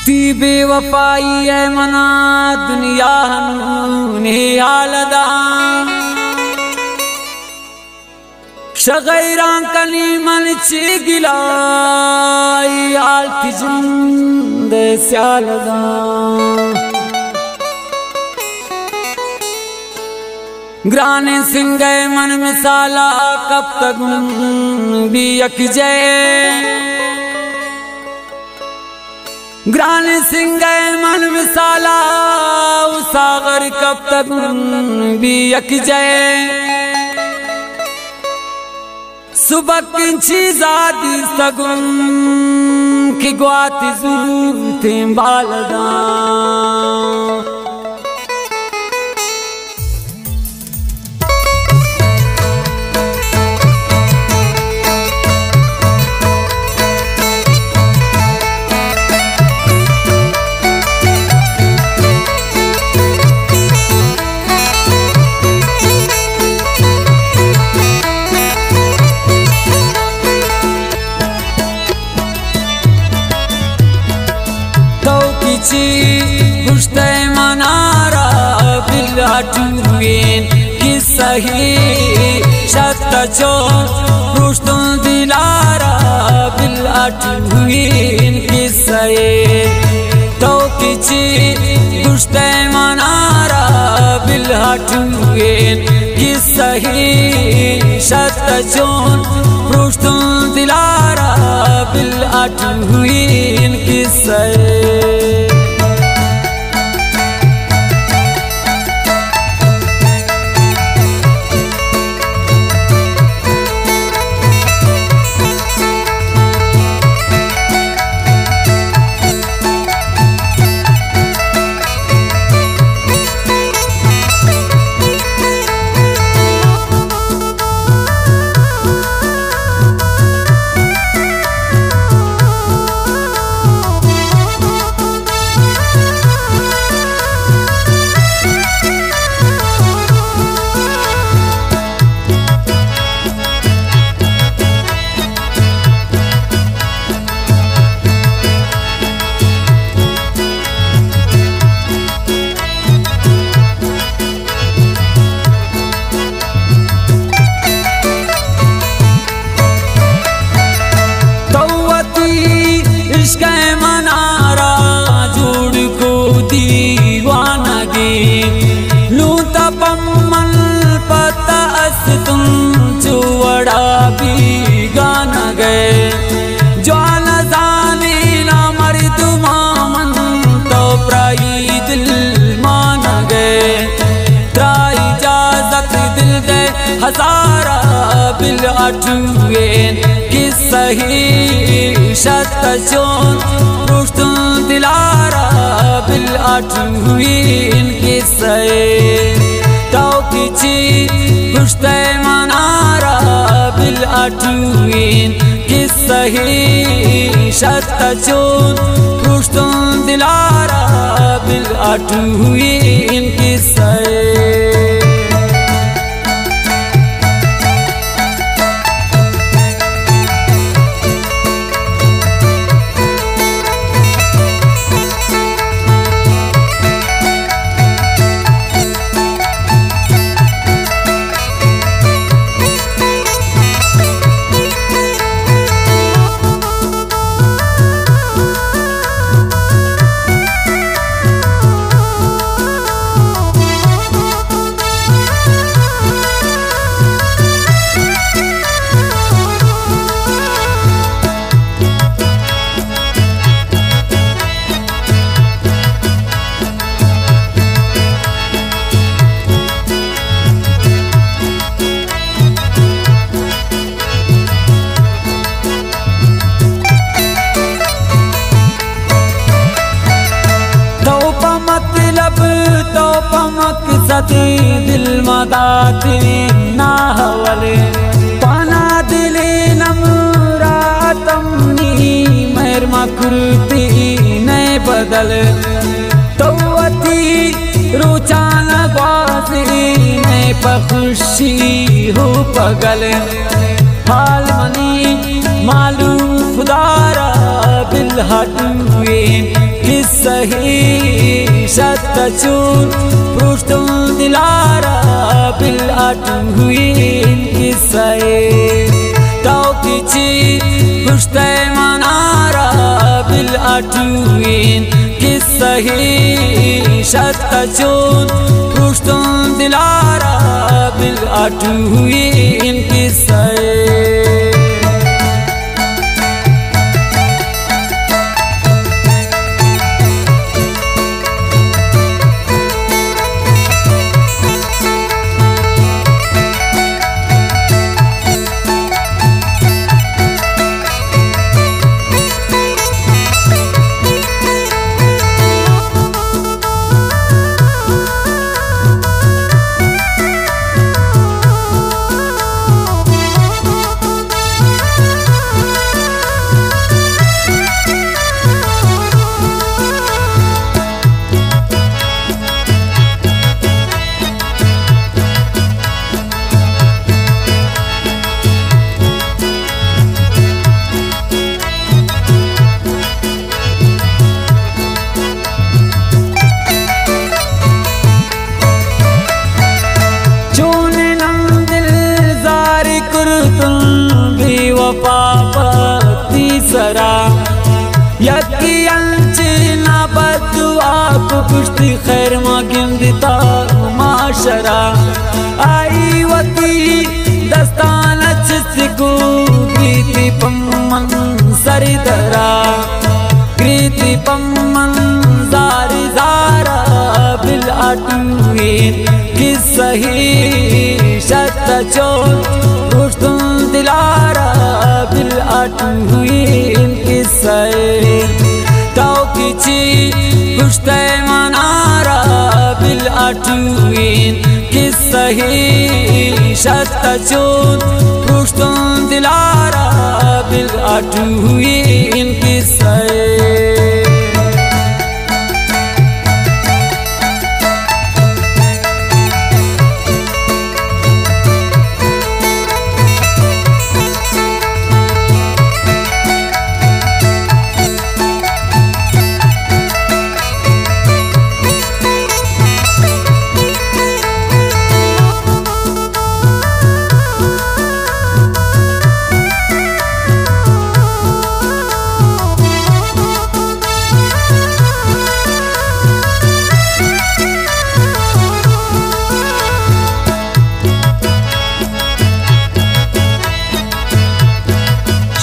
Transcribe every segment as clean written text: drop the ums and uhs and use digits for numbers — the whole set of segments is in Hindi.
ती बेवफाई है मना दुनिया ने हालदा शगैरा कली मन ची गिलाई आलती जिंद स्यालदा ग्राने सिंगे मन मिसाला कब तक भी यक जय ग्राने सिंगे मन मिसाला सागर कब तक भी यक जय सुबह किंची जादी सगुन की ग्वाती ज़रूरते बालदा गुश्ते मनारा बिल्लाटुएन कि सही शतचो रुश्तुन दिलारा बिल्लाटुएन कि सही तो किची गुश्ते मनारा बिल्लाटुएन कि सही शतचो रुश्तुन दिलारा बिल्लाटुएन कि सही हजारा बिल्लाटुएन कि सही शतचोन रुश्तुन दिलारा बिल्लाटुएन कि सही तो किची गुश्ते मनारा बिल्लाटुएन कि सही शतचोन रुश्तुन दिलारा बिल्लाटुएन कि सही दिल मदाती ना हवले पाना दिले नमरातमनी मेहर मकुरती नए बदल तो अति रुचान ग्वासी ने पखुशी हो पगल हाल मनी मालूम खुदारा बिलहटुइन किसही शतचून पुष्टुम दिलारा बिलहटुइन किसहे तौकिची पुष्टे मनारा बिलहटुइन किसही शतचून पुष्टुम दिलारा बिलहटुइन किसहे तीसरा यकी अंचना बदुआ को पुष्टि खैर मगिंदिता माशरा आई वती दस्तान चिसको कृति पम्मन सरिदरा कृति पम्मन जारी जारा बिलहटुइन किसही शतचोन पुष्टुम दिलारा बिलहटुइन किसहे तौकिची पुष्टे मनारा बिलहटुइन किसही शतचून पुष्टुम दिलारा बिलहटुइन किसहे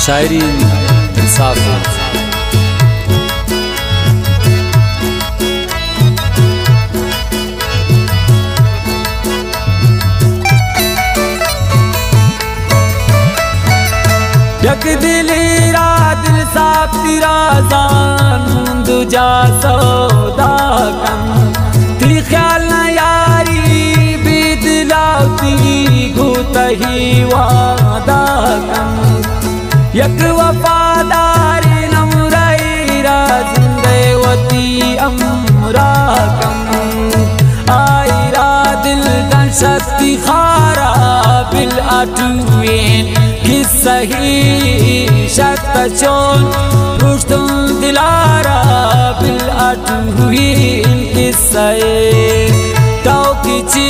शायरी इंसाफ यक दिलेरा दिल साफ तेरा जान दुजा सौदा कम तेरी ख्याल न यारी बिदलाती घुतही वादा कम यक वफादारी नमरईरा जिंदवती अमरा कम आईरा दिल दशती खारा बिलहटुइन किसही शतचोन पुष्टुम दिलारा बिलहटुइन किसहे तौकिची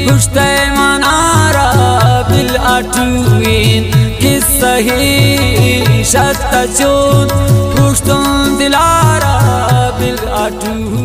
पुष्टे मनारा बिलहटुइन किसही शतचून पुष्टुम दिलारा बिलहटुइन